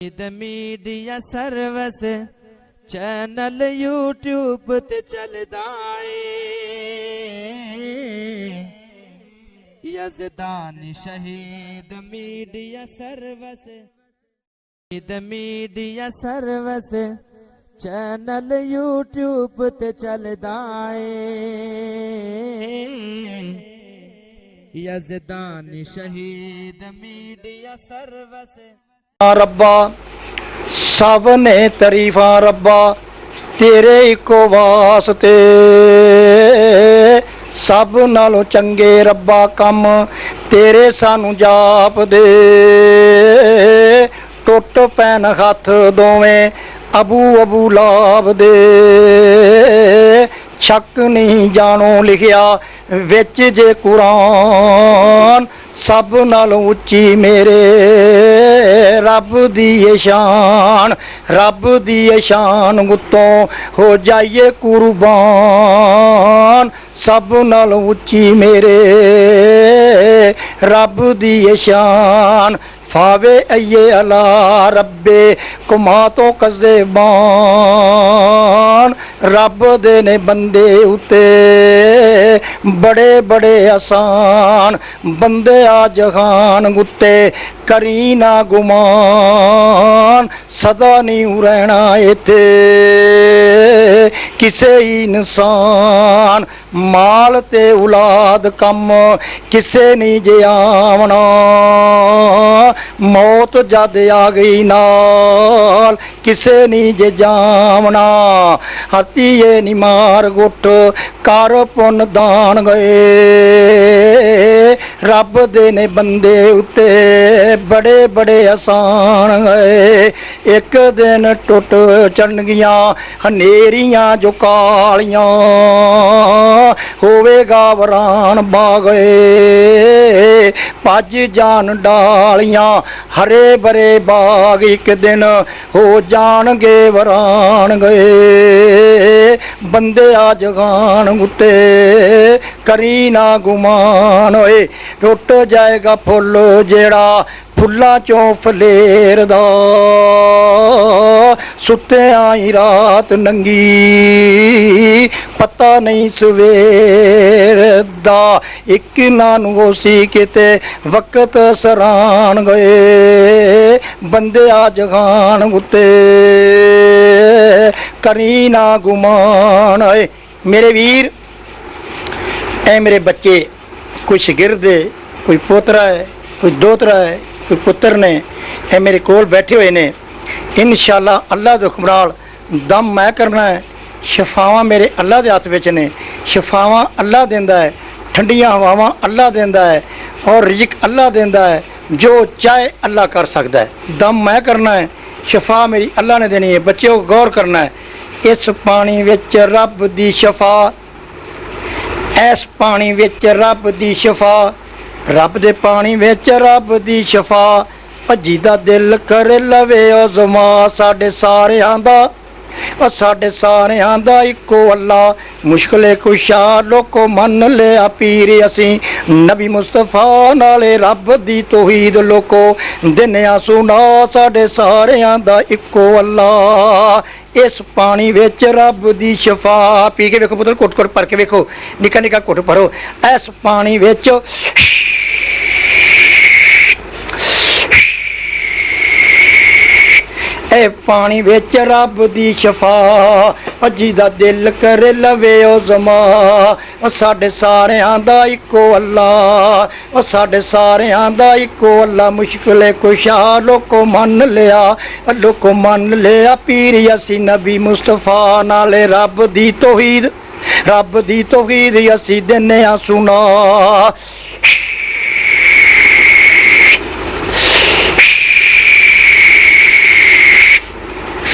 Media सर्वस channel YouTube ते चलदा ए यज़दानी शहीद मीडिया सर्वस चैनल यूट्यूब ते चलदा ए यज़दानी शहीद मीडिया सर्वस रब्बा सब ने तरीफा रब्बा तेरे इको वास्ते सब नालों चंगे रब्बा कम तेरे सानू जाप दे टुट पैन हथ दोवें अबू अबू लाभ दे शक नहीं जानो लिखिया विच जे कुरान सब नालों उच्ची मेरे रब दी शान गुत्तों हो जाइए कुर्बान सब नालों उच्ची मेरे रब दी शान फावे अये अला रब्बे कुमा तो कज़ेबान रब दे ने बंदे उते बड़े बड़े आसान बंदे आ जहान गुत्ते करी ना गुमान सदा नहीं रहना इत्थे किसे इंसान माल ते औलाद कम किसे नहीं जे आमना मौत जद आ गई नाल किसे नहीं जे जामना हतीए नी मार गुट कर पुन दान गए रब दे ने बंदे उते बड़े बड़े आसान गए एक दिन टुट चढ़नगियां हनेरियां जो कालियां होवेगा वरान बागे भज जान डालियां हरे भरे बाग एक दिन हो जाणगे वरान गए बंदे आ जगान गुत्ते करी ना गुमान होए टुट जाएगा फुल जेड़ा फुल्ला चों फलेरदा सुते आई रात नंगी पता नहीं सवेर दा एक नानू सी किते वक्त सरान गए बंदे आ जगान गुत्ते करी ना गुमान है मेरे वीर ऐ मेरे बच्चे कोई शागिर्द है कोई पोतरा है कोई दोतरा है कोई पुत्र ने ये मेरे कोल बैठे हुए ने इंशाअल्लाह अल्लाह दे हुक्म नाल दम मैं करना है शफावां मेरे अल्लाह दे हथ विच ने शफावां अल्लाह देंदा है ठंडियां हवावां अल्लाह देंदा है और रिज़्क अल्लाह देंदा है जो चाहे अल्लाह कर सकता है दम मैं करना है शफा मेरी अल्लाह ने देनी है बच्चों को गौर करना है इस पानी विच रब दी शफा इस पानी विच रब दी शफा रब दे पानी विच रब दी शफा भज्जी दा दिल कर लवे ओ ज़मा साडे सारेयां दा इको अल्लाह मुश्किले कुशा लोको मन लिया पीर असी नबी मुस्तफा नाले रब दी तौहीद लोको दिन्या सुना साडे सारेयां दा इको अल्लाह इस पानी विच रब दी शफा पी के वेखो पुत्र घुट घुट भर के वेखो निक्का निक्का घुट भरो इस पानी विच ए पानी विच रब दी शफा अजी दा दिल कर लवे ओ ज़मा ओ साडे सारेयां दा इको अल्लाह ओ साडे सारेयां दा इको अल्लाह मुश्किले कुशा लोको मन लिया पीर असी नबी मुस्तफा नाले रब दी तौहीद असी दिन्या सुना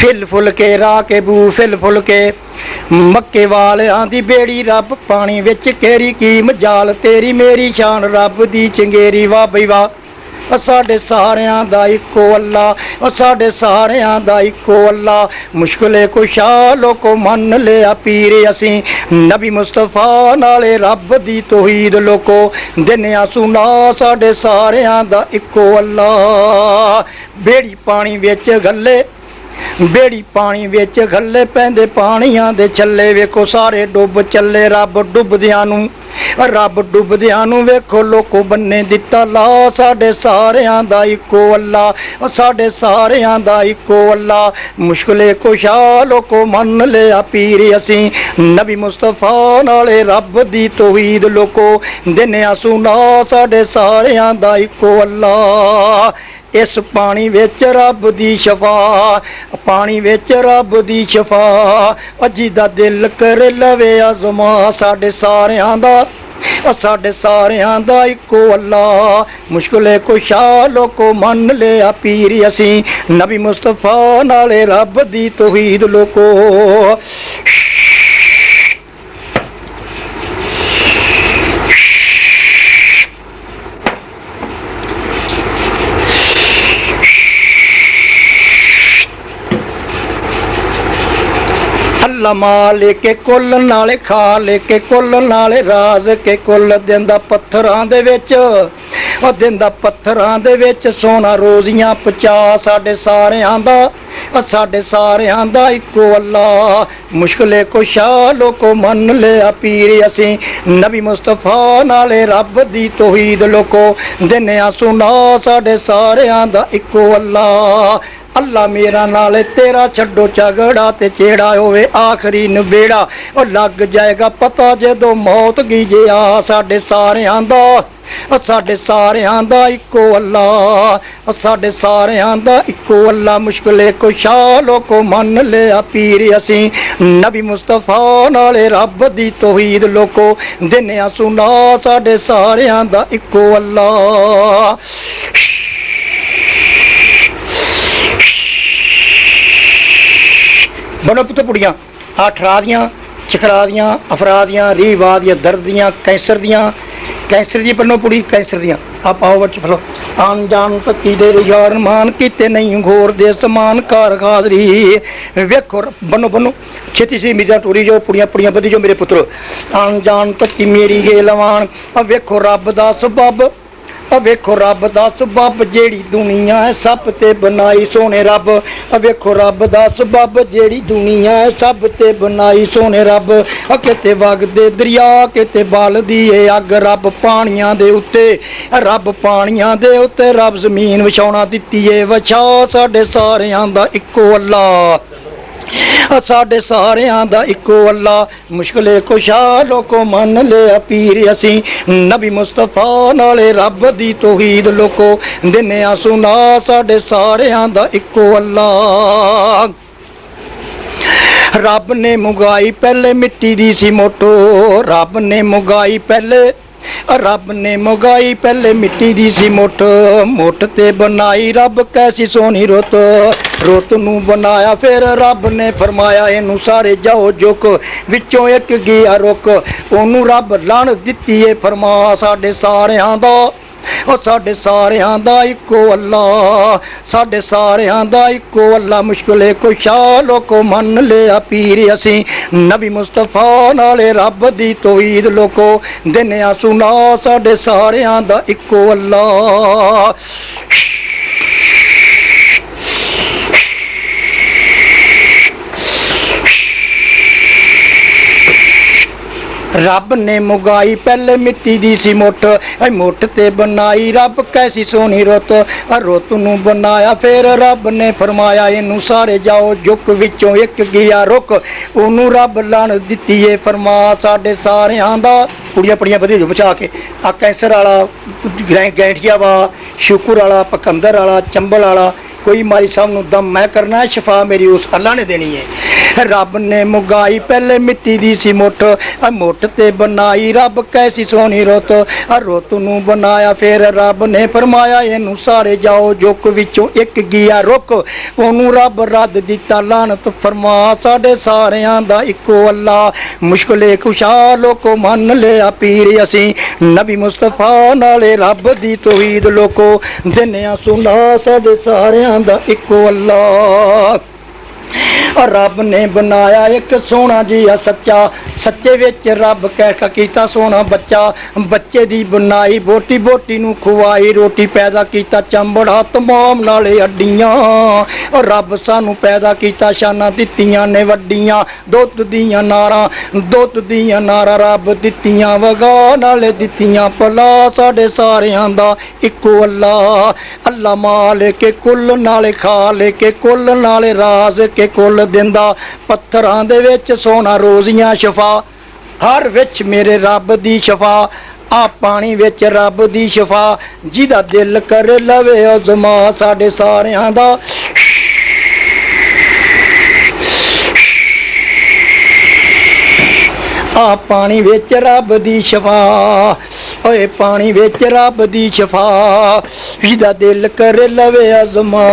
फिल फुल के राह के बू फिल फुल के मक्के वालियां दी बेड़ी रब पानी विच केरी की मजाल तेरी मेरी शान रब दी चंगेरी वाह बई वाह ਸਾਡੇ ਸਾਰਿਆਂ ਦਾ ਇੱਕੋ ਅੱਲਾ, ਸਾਡੇ ਸਾਰਿਆਂ ਦਾ ਇੱਕੋ ਅੱਲਾ। ਮੁਸ਼ਕਿਲੇ ਕੁਸ਼ਾ ਲੋਕੋ ਮੰਨ ਲਿਆ ਪੀਰ ਅਸੀਂ, ਨਬੀ ਮੁਸਤਫਾ ਨਾਲੇ ਰੱਬ ਦੀ ਤੌਹੀਦ ਲੋਕੋ ਦਿਨਿਆ ਸੁਨਾ, ਸਾਡੇ ਸਾਰਿਆਂ ਦਾ ਇੱਕੋ ਅੱਲਾ। ਬੇੜੀ ਪਾਣੀ ਵਿੱਚ ਗੱਲੇ, ਬੇੜੀ ਪਾਣੀ ਵਿੱਚ ਗੱਲੇ ਪੈਂਦੇ ਪਾਣੀਆਂ ਦੇ ਛੱਲੇ, ਵੇਖੋ ਸਾਰੇ ਡੁੱਬ ਚੱਲੇ ਰੱਬ ਡੁੱਬਦਿਆਂ ਨੂੰ, ਰੱਬ ਡੁੱਬਦਿਆਂ ਨੂੰ ਵੇਖੋ ਲੋਕੋ ਬੰਨੇ ਦਿੱਤਾ ਲਾ, ਸਾਡੇ ਸਾਰਿਆਂ ਦਾ ਇੱਕੋ ਅੱਲਾ, ਸਾਡੇ ਸਾਰਿਆਂ ਦਾ ਇੱਕੋ ਅੱਲਾ। ਮੁਸ਼ਕਿਲੇ ਕੁਸ਼ਾ ਲੋਕੋ ਮੰਨ ਲਿਆ ਪੀਰ ਅਸੀਂ, ਨਬੀ ਮੁਸਤਫਾ ਨਾਲੇ ਰੱਬ ਦੀ ਤੌਹੀਦ ਲੋਕੋ ਦਿਨਿਆ ਸੁਨਾ, ਸਾਡੇ ਸਾਰਿਆਂ ਦਾ ਇੱਕੋ ਅੱਲਾ। ਇਸ ਪਾਣੀ ਵਿੱਚ ਰੱਬ ਦੀ ਸ਼ਫਾ, ਪਾਣੀ ਵਿੱਚ ਰੱਬ ਦੀ ਸ਼ਫਾ, ਅਜੀ ਦਾ ਦਿਲ ਕਰ ਲਵੇ ਅਜ਼ਮਾ, ਸਾਡੇ ਸਾਰਿਆਂ ਦਾ, ਸਾਡੇ ਸਾਰਿਆਂ ਦਾ ਇੱਕੋ ਅੱਲਾ। ਮੁਸ਼ਕਿਲੇ ਕੁਸ਼ਾ ਲੋਕੋ ਮੰਨ ਲਿਆ ਪੀਰ ਅਸੀਂ, ਨਬੀ ਮੁਸਤਫਾ ਨਾਲੇ ਰੱਬ ਦੀ ਤੌਹੀਦ ਲੋਕੋ। ਅੱਲਾ ਮਾਲਿਕ ਕੁੱਲ ਨਾਲੇ ਖਾਲਿਕ ਕੁੱਲ ਨਾਲੇ ਰਾਜ਼ ਕੇ ਕੁੱਲ, ਦਿੰਦਾ ਪੱਥਰਾਂ ਦੇ ਵਿੱਚ, ਉਹ ਦਿੰਦਾ ਪੱਥਰਾਂ ਦੇ ਵਿੱਚ ਸੋਨਾ ਰੋਜ਼ੀਆਂ ਪਚਾ, ਸਾਡੇ ਸਾਰਿਆਂ ਦਾ, ਸਾਡੇ ਸਾਰਿਆਂ ਦਾ ਇੱਕੋ ਅੱਲਾ। ਮੁਸ਼ਕਿਲੇ ਕੁਸ਼ਾ ਲੋਕੋ ਮੰਨ ਲਿਆ ਪੀਰ ਅਸੀਂ, ਨਬੀ ਮੁਸਤਫਾ ਨਾਲੇ ਰੱਬ ਦੀ ਤੌਹੀਦ ਲੋਕੋ ਦਿਨਿਆ ਸੁਨਾ, ਸਾਡੇ ਸਾਰਿਆਂ ਦਾ ਇੱਕੋ ਅੱਲਾ। ਅੱਲਾ ਮੇਰਾ ਨਾਲੇ ਤੇਰਾ ਛੱਡੋ ਝਗੜਾ ਤੇ ਚੇੜਾ ਹੋਵੇ ਆਖਰੀ ਨਬੇੜਾ, ਉਹ ਲੱਗ ਜਾਏਗਾ ਪਤਾ ਜਦੋਂ ਮੌਤ ਗੀਜਿਆ, ਸਾਡੇ ਸਾਰਿਆਂ ਦਾ, ਸਾਡੇ ਸਾਰਿਆਂ ਦਾ ਇੱਕੋ ਅੱਲਾ, ਸਾਡੇ ਸਾਰਿਆਂ ਦਾ ਇੱਕੋ ਅੱਲਾ। ਮੁਸ਼ਕਿਲੇ ਕੁਸ਼ਾ ਲੋਕੋ ਮੰਨ ਲਿਆ ਪੀਰ ਅਸੀਂ, ਨਬੀ ਮੁਸਤਫਾ ਨਾਲੇ ਰੱਬ ਦੀ ਤੌਹੀਦ ਲੋਕੋ ਦਿਨਿਆ ਸੁਨਾ, ਸਾਡੇ ਸਾਰਿਆਂ ਦਾ ਇੱਕੋ ਅੱਲਾ। ਬਨੋ ਪੁੱਤ ਪੁੜੀਆਂ ਆ ਠਰਾ ਦੀਆਂ, ਚਖਰਾ ਦੀਆਂ, ਅਫਰਾ ਦੀਆਂ, ਰੀਵਾ ਦੀਆਂ, ਦਰਦ ਦੀਆਂ, ਕੈਂਸਰ ਦੀਆਂ, ਕੈਂਸਰ ਦੀ ਪਰਨੋ ਪੁੜੀ ਕੈਂਸਰ ਦੀਆਂ ਆ ਪਾਓ ਵਿੱਚ ਫਲੋ। ਆਨ ਜਾਨ ਤੱਕੀ ਦੇ ਯਾਰ ਮਾਨ ਕੀਤੇ ਨਹੀਂ ਘੋਰ ਦੇ ਸਮਾਨ ਕਾਰ ਖਾਦਰੀ, ਵੇਖੋ ਬਨੋ ਬਨੋ ਛੇਤੀ ਸੀ ਮਿਰਜ਼ਾ ਟੂਰੀ ਜੋ ਪੁੜੀਆਂ ਪੁੜੀਆਂ ਵਧੀ ਜੋ ਮੇਰੇ ਪੁੱਤਰ। ਆਨ ਜਾਨ ਤੱਕੀ ਮੇਰੀ ਗੇ ਲਵਾਨ, ਆ ਵੇਖੋ ਰੱਬ ਦਾ ਸਬੱਬ, ਵੇਖੋ ਰੱਬ ਦਾ ਸਬੱਬ ਜਿਹੜੀ ਦੁਨੀਆ ਹੈ ਸਭ ਤੇ ਬਣਾਈ ਸੋਹਣੇ ਰੱਬ, ਵੇਖੋ ਰੱਬ ਦਾ ਸਬੱਬ ਜਿਹੜੀ ਦੁਨੀਆ ਹੈ ਸਭ ਤੇ ਬਣਾਈ ਸੋਹਣੇ ਰੱਬ। ਕਿਤੇ ਵਗਦੇ ਦਰਿਆ ਕਿਤੇ ਬਲਦੀ ਏ ਅੱਗ, ਰੱਬ ਪਾਣੀਆਂ ਦੇ ਉੱਤੇ, ਰੱਬ ਪਾਣੀਆਂ ਦੇ ਉੱਤੇ, ਰੱਬ ਜ਼ਮੀਨ ਵਿਛਾਉਣਾ ਦਿੱਤੀ ਏ ਵਿਛਾ, ਸਾਡੇ ਸਾਰਿਆਂ ਦਾ ਇੱਕੋ ਅੱਲਾ, ਸਾਡੇ ਸਾਰਿਆਂ ਦਾ ਇੱਕੋ ਅੱਲਾ। ਮੁਸ਼ਕਿਲੇ ਕੁਸ਼ਾ ਲੋਕੋ ਮੰਨ ਲਿਆ ਪੀਰ ਅਸੀਂ, ਨਬੀ ਮੁਸਤਫਾ ਨਾਲੇ ਰੱਬ ਦੀ ਤੌਹੀਦ ਲੋਕੋ ਦਿਨਿਆ ਸੁਨਾ, ਸਾਡੇ ਸਾਰਿਆਂ ਦਾ ਇੱਕੋ ਅੱਲਾ। ਰੱਬ ਨੇ ਮੁਗਾਈ ਪਹਿਲੇ ਮਿੱਟੀ ਦੀ ਸੀ ਮੋਟੋ, ਰੱਬ ਨੇ ਮੁਗਾਈ ਪਹਿਲੇ, ਰੱਬ ਨੇ ਮੁਗਾਈ ਪਹਿਲੇ ਮਿੱਟੀ ਦੀ ਸੀ ਮੁੱਠ, ਮੁੱਠ ਤੇ ਬਣਾਈ ਰੱਬ ਕੈਸੀ ਸੋਹਣੀ ਰੁੱਤ, ਰੁੱਤ ਨੂੰ ਬਣਾਇਆ ਫਿਰ ਰੱਬ ਨੇ ਫਰਮਾਇਆ ਇਹਨੂੰ ਸਾਰੇ ਜਾਓ ਝੁਕ, ਵਿੱਚੋਂ ਇੱਕ ਗਿਆ ਰੁੱਕ, ਉਹਨੂੰ ਰੱਬ ਲਣ ਦਿੱਤੀ ਏ ਫਰਮਾ, ਸਾਡੇ ਸਾਰਿਆਂ ਦਾ, ਉਹ ਸਾਡੇ ਸਾਰਿਆਂ ਦਾ ਇੱਕੋ ਅੱਲਾ, ਸਾਡੇ ਸਾਰਿਆਂ ਦਾ ਇੱਕੋ ਅੱਲਾ। ਮੁਸ਼ਕਿਲੇ ਕੁਸ਼ਾ ਲੋਕੋ ਮੰਨ ਲਿਆ ਪੀਰ ਅਸੀਂ, ਨਬੀ ਮੁਸਤਫਾ ਨਾਲੇ ਰੱਬ ਦੀ ਤੌਹੀਦ ਲੋਕੋ ਦਿਨਿਆ ਸੁਨਾ, ਸਾਡੇ ਸਾਰਿਆਂ ਦਾ ਇੱਕੋ ਅੱਲਾ। ਰੱਬ ਨੇ ਮੁਗਾਈ ਪਹਿਲੇ ਮਿੱਟੀ ਦੀ ਸੀ ਮੁੱਠ, ਮੁੱਠ ਤੇ ਬਣਾਈ ਰੱਬ ਕੈਸੀ ਸੋਹਣੀ ਰੁੱਤ, ਰੁੱਤ ਨੂੰ ਬਣਾਇਆ ਫਿਰ ਰੱਬ ਨੇ ਫਰਮਾਇਆ ਇਹਨੂੰ ਸਾਰੇ ਜਾਓ ਝੁਕ, ਵਿੱਚੋਂ ਇੱਕ ਗਿਆ ਰੁੱਕ, ਉਹਨੂੰ ਰੱਬ ਲਣ ਦਿੱਤੀ ਏ ਫਰਮਾ, ਸਾਡੇ ਸਾਰਿਆਂ ਦਾ। ਕੁੜੀਆਂ ਪੜੀਆਂ ਵਧੀਆ ਜੋ ਬਚਾ ਕੇ ਆ ਕੈਂਸਰ ਵਾਲਾ, ਗੈਂਠੀਆ ਵਾ, ਸ਼ੁਕਰ ਵਾਲਾ, ਪਕੰਦਰ ਵਾਲਾ, ਚੰਬਲ ਵਾਲਾ, कोई मारी सामू दम मैं करना है, शफा मेरी उस अल्लाह ने देनी है। रब ने मुगाई पहले मिट्टी दी सी मुठ, मुठ ते बनाई रब कैसी सोहनी रुत, रुत नू बनाया फिर रब ने फरमाया इनू सारे जाओ जुक विचों एक गिया रुक, ओनू रब रद दिता लानत फरमा, साडे सारियां दा इक्को अल्लाह। मुश्किले कुशा लोको मन लिया पीर असी, नबी मुस्तफा नाले रब दी तौहीद लोको दिन्या सुना, साडे सारियां दा इक्को अल्लाह। और रब ने बनाया एक सोना जिहा सच्चा, सच्चे विच रब कैसा कीता सोना बच्चा, बच्चे दी बनाई बोटी बोटी नू खुआई रोटी, पैदा कीता चंबड़ा तमाम नाले हड्डियां, और रब सानू पैदा कीता शाना दित्तियां ने वड्डियां, दुध दियां नारां दुध दियां नारां रब दित्तियां वगा नाले दित्तियां भला, साडे सारियां दा इक्को अल्लाह। अल्लाह माल के कुल नाले खाल के कुल नाले राज के कुल दिंदा, पत्थरां दे विच सोना रोजियां शफा, हर विच मेरे रब दी शफा, आ पानी विच रब दी शफा, जिदा दिल करे लवे उजमा, साडे सारियां दा आ पानी विच रब दी शफा, ओए पानी विच रब दी शफा, जिदा दिल करे लवे अज़मा,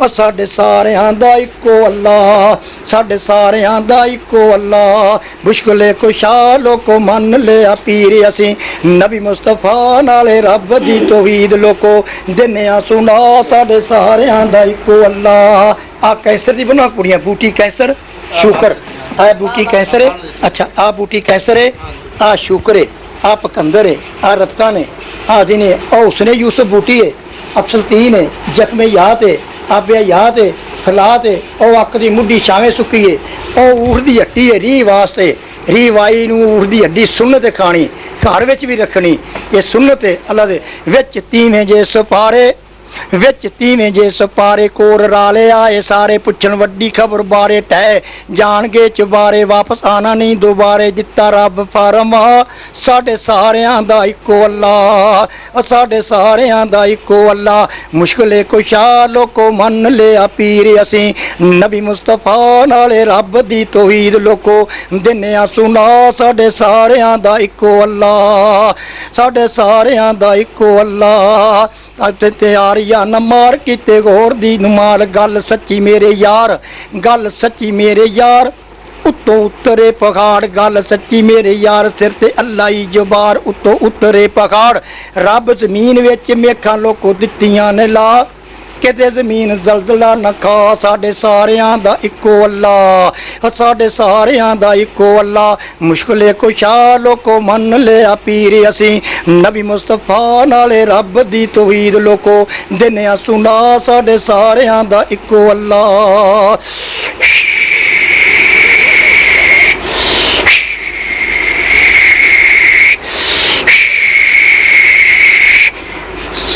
ओ साडे सारियां दा इक्को अल्लाह, साडे सारियां दा इक्को अल्लाह। मुश्किले कुशा लोको मन लिया पीर असी, नबी मुस्तफा नाले रब दी तौहीद लोको दिन्या सुना, साडे सारियां दा इक्को अल्लाह। आ कैसर दी बना कुड़ियां बूटी कैसर शुकर, आ बूटी कैसर है, अच्छा आ बूटी कैसर है, आ शुकर है, आ पकंदर है, आ रत्ता ने, आ दिन है, और उसने यूसुफ बूटी है, अफसलतीन है, जख्मे याद है, आबिया याद है, फलात है, और अक दी मुड्डी छावे सुकी है, और ऊठ दी हड्डी है री वास्ते, री वाई नू ऊठ दी हड्डी सुन्नत खानी, घर विच भी रखनी, ये सुन्नत है अल्लाह दे। विच तीवें जे सपारे, विच तीवें जे सपारे कोर राले आए सारे, पुछन वड्डी खबर बारे टै जान गे चबारे, वापस आना नहीं दोबारे, दिता रब फरमा, साडे सारियां दा इक्को अल्लाह, साडे सारियां दा इक्को अल्लाह। मुश्किले कुशा लोको मन लिया पीर असी, नबी मुस्तफा नाले रब दी तौहीद लोको दिन्या सुना, साडे सारियां दा इक्को अल्लाह, साडे सारियां दा इक्को अल्लाह। तैयार या न मार किते गौर दी नुमाल, गल सच्ची मेरे यार, गल सच्ची मेरे यार, उत्तों उतरे पहाड़, गल सच्ची मेरे यार, सिर ते अल्लाह ही जबार, उत्तों उतरे पहाड़, रब जमीन विच मेखां लोको दित्तियां ने ला, किते जमीन जलजला न खा, साडे सारियां दा इक्को अल्लाह, साडे सारियां दा इक्को अल्लाह। मुश्किले कुशा लोको मन लिया पीर असी, नबी मुस्तफा नाले रब दी तौहीद लोको दिन्या सुना, साडे सारियां दा इक्को अल्लाह।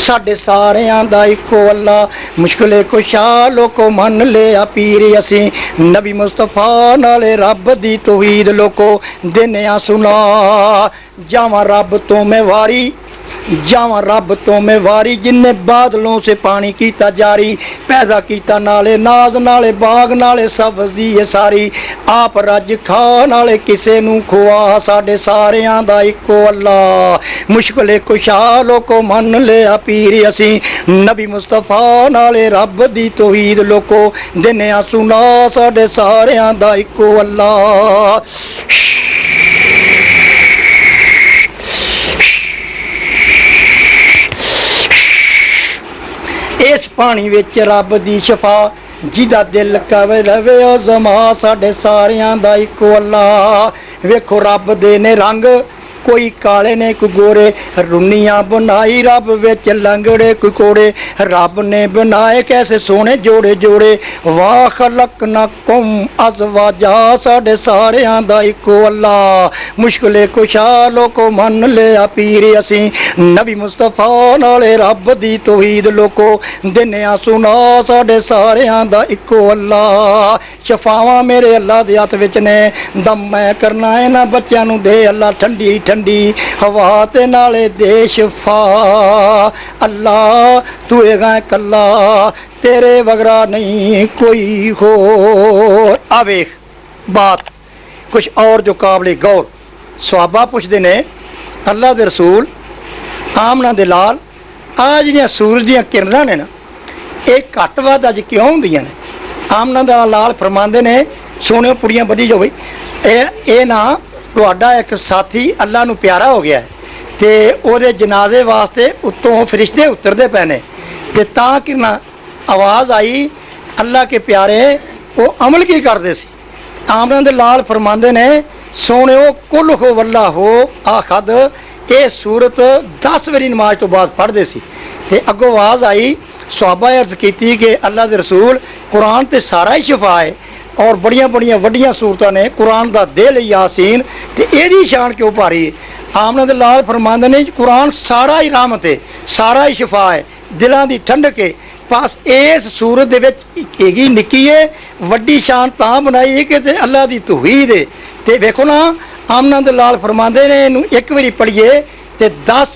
साडे सारियां दा इक्को अल्लाह। मुश्किले कुशा लोको मन लिया पीर असी, नबी मुस्तफा नाले रब दी तौहीद लोको दिन्या सुना, जावां रब तो मैं वारी, जावां रब तो मैं वारी, जिन्ने बादलों से पानी कीता जारी, पैदा कीता नाले नाज नाले बाग नाले सब्जी ये सारी, आप रज खा नाले किसे नू खुआ, साडे सारियां दा इक्को अल्लाह। मुश्किले कुशा लोको मन लिया पीर असी, नबी मुस्तफा नाले रब दी तौहीद लोको दिन्या सुना, साडे सारियां दा इक्को अल्लाह। इस पानी विच रब दी शफा, जिदा दिल कवे रवे उजमा, साडे सारियां दा इक्को अल्लाह। वेखो रब दे ने रंग, कोई काले ने कोई गोरे, रुनियां बनाई रब विच लंगड़े कोई कोड़े, रब ने बनाए कैसे सोने जोड़े जोड़े, वाह खलकनाकुम अज़वाजा, साडे सारियां दा इक्को अल्लाह। मुश्किले कुशा लोको मन लिया पीर असी, नबी मुस्तफा नाले रब दी तौहीद लोको दिन्या सुना, साडे सारियां दा इक्को अल्लाह। शफावां मेरे अल्लाह दे हत्थ विच ने, दम मैं करना है ना बच्चों नू दे अल्लाह ठंडी ठंडी हवा ते नाले दे शफा, अल्लाह तू है कल्ला तेरे वगरा नहीं कोई होर। आ वेख बात कुछ और जो काबले गौर। सहाबा पुछदे ने अल्लाह दे रसूल आमना दे लाल आ जिहड़ियां सूरज दीयां किरणां ने ना ਇਹ ਘੱਟ ਵੱਧ ਅੱਜ ਕਿਉਂ ਹੁੰਦੀਆਂ ਨੇ? ਆਮਨਾ ਦਾ ਲਾਲ ਫਰਮਾਉਂਦੇ ਨੇ ਸੋਹਣਿਓ ਕੁੜੀਆਂ ਵਧੀ ਜਾਓ ਬਈ ਇਹ ਨਾ ਤੁਹਾਡਾ ਇੱਕ ਸਾਥੀ ਅੱਲਾ ਨੂੰ ਪਿਆਰਾ ਹੋ ਗਿਆ ਤੇ ਉਹਦੇ ਜਨਾਜ਼ੇ ਵਾਸਤੇ ਉੱਤੋਂ ਫਰਿਸ਼ਤੇ ਉਤਰਦੇ ਪਏ ਨੇ ਤੇ ਤਾਂ ਕਿਰਨਾ ਆਵਾਜ਼ ਆਈ ਅੱਲਾ ਕੇ ਪਿਆਰੇ ਉਹ ਅਮਲ ਕੀ ਕਰਦੇ ਸੀ? ਆਮਨਾ ਦੇ ਲਾਲ ਫਰਮਾਉਂਦੇ ਨੇ ਸੋਹਣਿਓ ਕੁੱਲ ਹੋ ਵੱਲਾ ਹੋ ਆਖਦ ਇਹ ਸੂਰਤ 10 ਵਾਰੀ ਨਮਾਜ਼ ਤੋਂ ਬਾਅਦ ਪੜ੍ਹਦੇ ਸੀ ਤੇ ਅੱਗੋਂ ਆਵਾਜ਼ ਆਈ सहाबा अर्ज की कि अल्लाह के रसूल कुरान तो सारा ही शिफा है और बड़िया बड़िया वड्डियां सूरतां ने कुरान का दिल यासीन तो यही शान क्यों भारी है? आमना दे लाल फरमांदे ने कुरान सारा ही रहमत है सारा ही शिफा है दिलों की ठंडक है बस इस सूरत दे निक्की है वड्डी शान तां बनाई है कि अल्लाह की तौहीद है। तो वेखो ना आमना दे लाल फरमांदे ने इनू एक बारी पढ़िए तो 10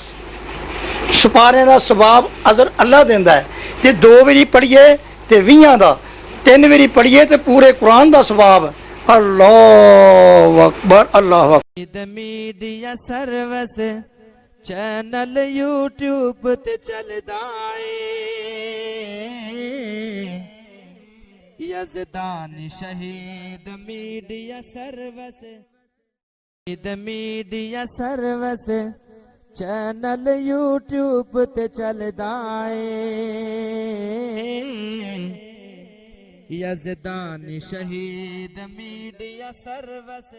सुपारे का सवाब अजर अल्लाह देंदा है ते 2 वारी पढ़िए तो 20 का 3 वारी पढ़िए तो पूरे कुरान का सवाब। अल्लाह अकबर अल्लाह अकबर। मीडिया सर्विस चैनल यूट्यूब ते चलदा ए यज़दानी शहीद मीडिया सर्विस चैनल यूट्यूब ते चलदा ए यज़दानी शहीद मीडिया सर्विस।